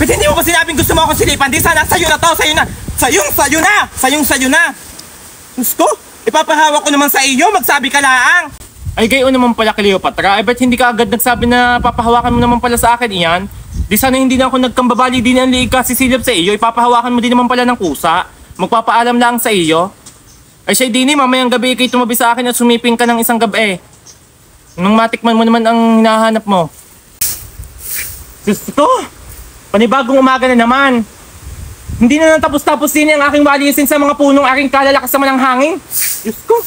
Ba't hindi mo ba sinabing gusto mo akong silipan? Di sana sa'yo na to, sa'yo na. Sa'yo na. Gusto? Ipapahawak ko naman sa iyo, magsabi ka laang. Ay gayon naman pala Cleopatra, ba't hindi ka agad nagsabi na papahawakan mo naman pala sa akin iyan? Di sana hindi na ako nagkambabali din ang liig ka sisilip sa iyo, ipapahawakan mo din naman pala ng kusa. Magpapaalam lang sa iyo. Ay siya dini, mamayang gabi kayo tumabi sa akin at sumiping ka ng isang gabi. Nung matikman mo naman ang hinahanap mo. Gusto? Panibagong umaga na naman. Hindi na natapos-tapos din ang aking walisin sa mga punong aking kalalakas naman ng hangin. Diyos ko.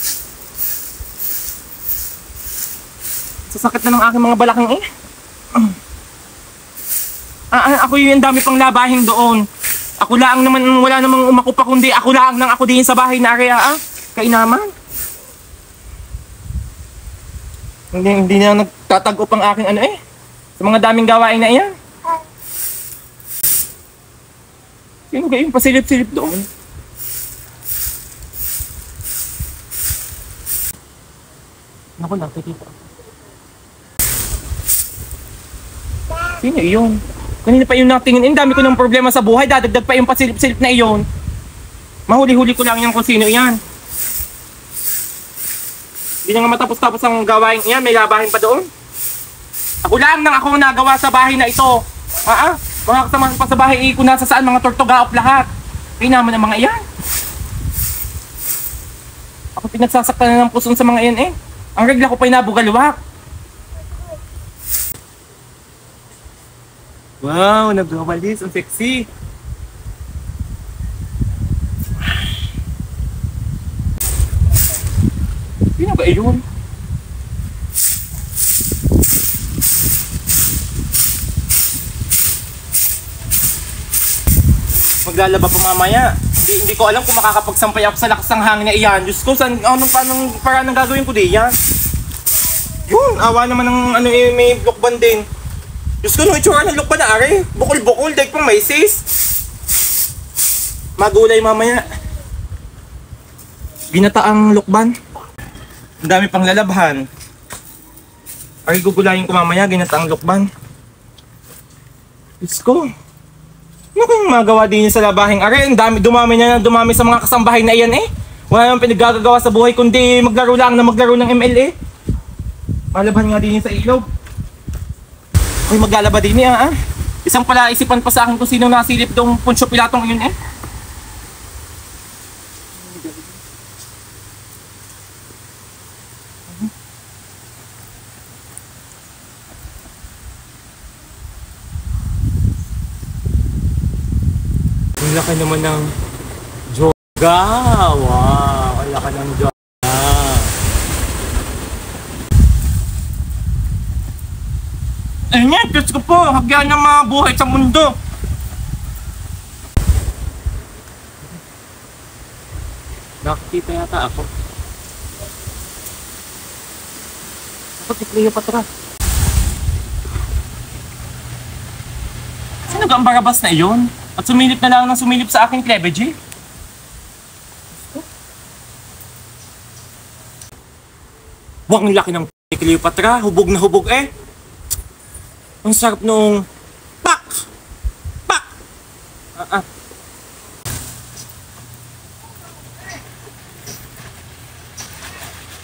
Sasakit na ng aking mga balaking eh. Ako yung dami pang labahing doon. Ako lang naman, wala namang umakupa kundi ako lang nang ako din sa bahay na area kainaman. Hindi na nagtatagup ang aking sa mga daming gawain na iyan. Sino kayo yung pasilip-silip doon? Naku, nakikita. Sino iyon? Kanina pa yung natingin, dami ko ng problema sa buhay, dadagdag pa yung pasilip-silip na iyon. Mahuli-huli ko lang yan kung sino yan. Hindi na nga matapos-tapos ang gawain yan, may labahin pa doon. Ako lang nang ako nagawa sa bahay na ito. Mga kasama pa sa bahay ko nasa saan, mga tortugaop lahat. Kaya naman ang mga iyan. Ako pinagsasaktan na ng puson sa mga iyan Ang regla ko pa'y nabugalwak. Wow, nagwawalis, ang sexy. Sino ba yun? Maglalaba pa mamaya. Hindi ko alam kung makakapagsampay ako sa lakas ng hangin na iyan. Diyos ko, anong parang gagawin ko di yan? Yun, awa naman ng may lukban din. Diyos ko, no itsura ng lukban na ari. Bukol-bukol, dahil pang may sis. Magulay mamaya. Ginataang lukban. Ang dami pang lalabhan. Ari, gugulayin ko mamaya, ginataang lukban. Diyos ko. Ano kayong magawa din sa labahing ari? Ang dami, dumami sa mga kasambahay na iyan Wala naman pinagagagawa sa buhay kundi maglaro lang na maglaro ng ML Malabhan nga din sa ilog. Ay, maglalaba din Isang pala isipan pa sa akin kung sino nasilip doong Poncio Pilatong yun Ang laki naman ng joga. Wow, ang laki ng joga. Diyos ko po, hagyan ng mga buhay sa mundo. Nakikita yata ako. Bakit si Cleopatra? Sino ka ang Barabas na iyon? At sumilip na lang ng sumilip sa aking Clevegy? Wang laki ng Cleopatra, hubog na hubog Ang sarap nung pak!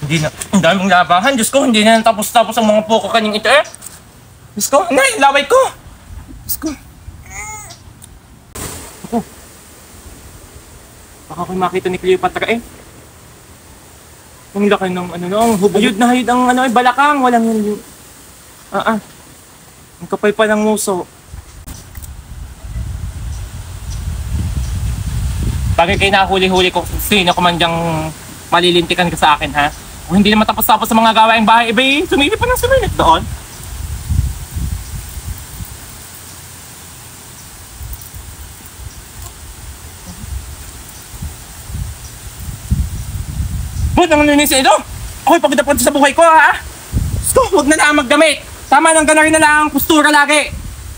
Hindi na, ang daming labahan. Diyos ko, hindi na tapos-tapos ang mga poko kanyang ito Diyos ko, nay, laway ko! Diyos ko. Ako. Baka ko makita ni Cleopatra Ang laki ng ang hubog. Hayod ang balakang, walang yun. Ang kapal pa ng nguso. Bagay kayo nahuli-huli ko, sino ko man dyang malilintikan ka sa akin, Kung hindi naman tapos-tapos sa mga gawaing bahay, sumilip pa ng sumilip doon. Bud, ang nunis ito? Ako'y pagod na punta sa buhay ko, Gusto, huwag na lang magdamit. Tama lang ka na rin na lang ang postura lagi.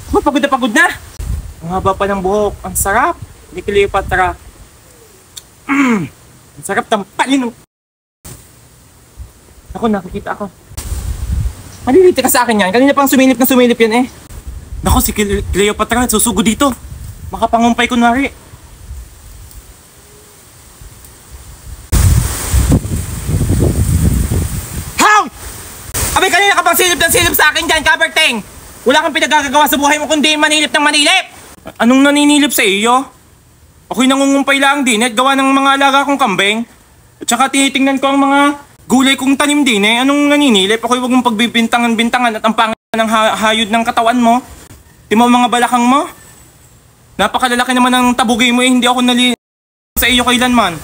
Ako'y pagod na. Ang haba pa ng buhok. Ang sarap. Ni Cleopatra. Ang sarap tampalin. Ako, nakikita ako. Maliliti ka sa akin yan. Kanina pang sumilip na sumilip yan Nako, si Cleopatra, susugo dito. Makapangumpay kunwari. How? Abay, kanina ka pang silip ng silip sa akin dyan, Kaberteng. Wala kang pinagagagawa sa buhay mo kundi manilip ng manilip. Anong naninilip sa iyo? Ako'y nangungumpay lang din at gawa ng mga alaga kong kambing. At saka tinitingnan ko ang mga gulay kong tanim din eh. Anong naninilip? Ako'y wag mong pagbibintangan-bintangan at ang pangit ng hayod ng katawan mo. Di mo mga balakang mo? Napakalalaki naman ng tabugi mo eh. Hindi ako sa iyo kailanman.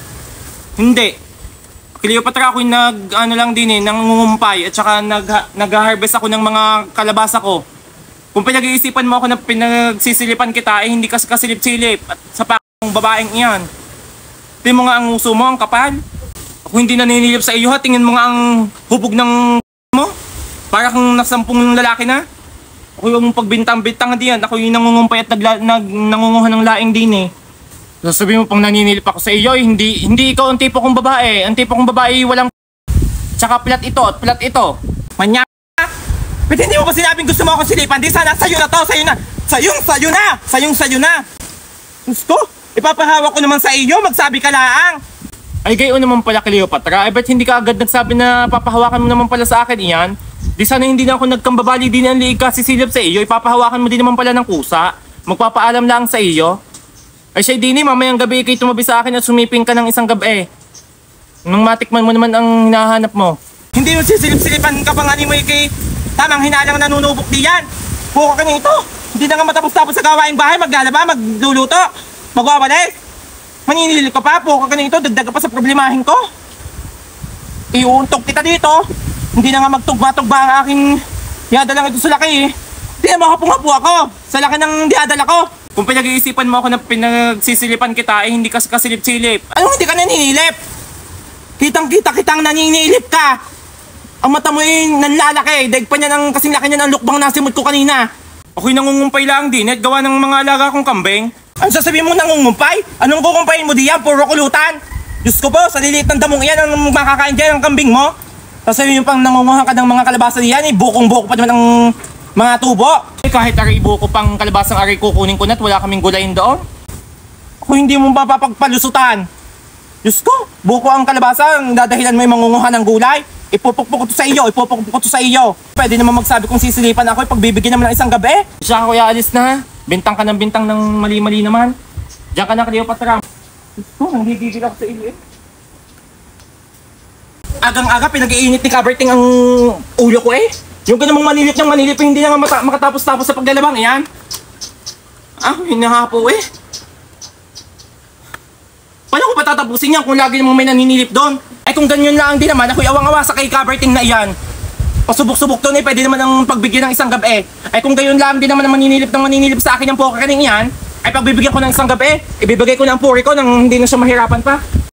Hindi. Cleopatra, ako'y lang din eh, nangungumpay at saka nag-harvest ako ng mga kalabasa ko. Kung pinag-iisipan mo ako na pinagsisilipan kita, eh hindi ka kasilip-silip at sa pakong babaeng iyan. Tingin mo nga ang uso mo, ang kapal. Ako hindi naninilip sa iyo ha, tingin mo nga ang hubog ng mo. Para kang nasampung lalaki na. Ako yung pagbintang-bintang diyan, ako yung nangungumpay at nangunguha ng laing din eh. Sasabihin mo pang naninilip ako sa iyo, hindi ikaw ang tipo kong babae. Ang tipo kong babae walang tsaka plat ito at plat ito. Manya. Pwede hindi mo ba sinabing gusto mo ako silipan? Di sana sa'yo na to, sa'yo na. Sa'yo na. Gusto? Ipapahawak ko naman sa iyo, magsabi ka laang. Ay gayon naman pala, Cleopatra. Ay ba't hindi ka agad nagsabi na papahawakan mo naman pala sa akin iyan? Di sana hindi na ako nagkambabali din ang liig kasi silip sa iyo. Ipapahawakan mo din naman pala ng kusa. Magpapaalam lang sa iyo. Ay siya dini, mamayang gabi ikay tumabi sa akin at sumiping ka ng isang gabi. Nung matikman mo naman ang hinahanap mo. Hindi mo sisilip-silipan ka pa nga ni mo ikay tamang hinalang nanunubok diyan. Buka ka nito. Hindi na nga matapos-tapos sa gawaing bahay. Maglalaba, magluluto, magwawalis. Maninilip ka pa, buka ka nito. Dagdag ka pa sa problemahin ko. Iuuntog kita dito. Hindi na nga magtugba-tugba ang aking diadalang ito sa laki eh. Hindi na makapungapo ako sa laki ng diadala ko. Kung pinag-iisipan mo ako na pinagsisilipan kita, eh hindi ka kasilip-silip. Anong hindi ka naninilip? Kitang-kita kitang naninilip ka. Ang mata mo eh nanlalaki. Daig pa niya ng kasing laki niya ng lukbang nasimot ko kanina. Ako'y nangungumpay lang din at gawa ng mga alaga kong kambing. Ano sasabihin mo nangungumpay? Anong kukumpayin mo diyan? Puro kulutan. Diyos ko po, sa liliit ng damong iyan ang makakain dyan ng kambing mo. Sasabihin mo pang nangunguha ka ng mga kalabasa diyan eh. Bukong-buko pa naman ng mga tubo. Eh, kahit aray buko pang kalabasang aray kukunin ko na at wala kaming gulayin doon. Ako hindi mo papagpalusutan. Diyos ko, buko ang kalabasa, ang dadahilan mo yung mangunguha ng gulay. Ipupukpuk ko to sa iyo. Pwede naman magsabi kung sisilipan ako, pagbibigyan naman ng isang gabi. Siya ako alis na. Bintang ka ng bintang ng mali-mali naman. Diyan ka na, Cleopatra. Diyos ko, nanggigigil ako sa iyo eh. Agang-aga, pinag-iinit ni Kaberteng ang ulo ko eh. Yung ganamang manilip ng manilip, hindi na nga makatapos-tapos sa paglalabang, yan. Hinahapo eh. Paano ko patatapusin yan kung lagi namang may naninilip doon? Eh kung ganyan lang din naman, ako'y awang-awa sa kay Kaberteng na iyan. Pasubok-subok doon eh, pwede naman ang pagbigyan ng isang gabi. Eh kung gayon lang din naman ang maninilip sa akin yung poker kaning iyan, ay pagbibigyan ko ng isang gabi, ibibigay ko ng puri ko nang hindi na siya mahirapan pa.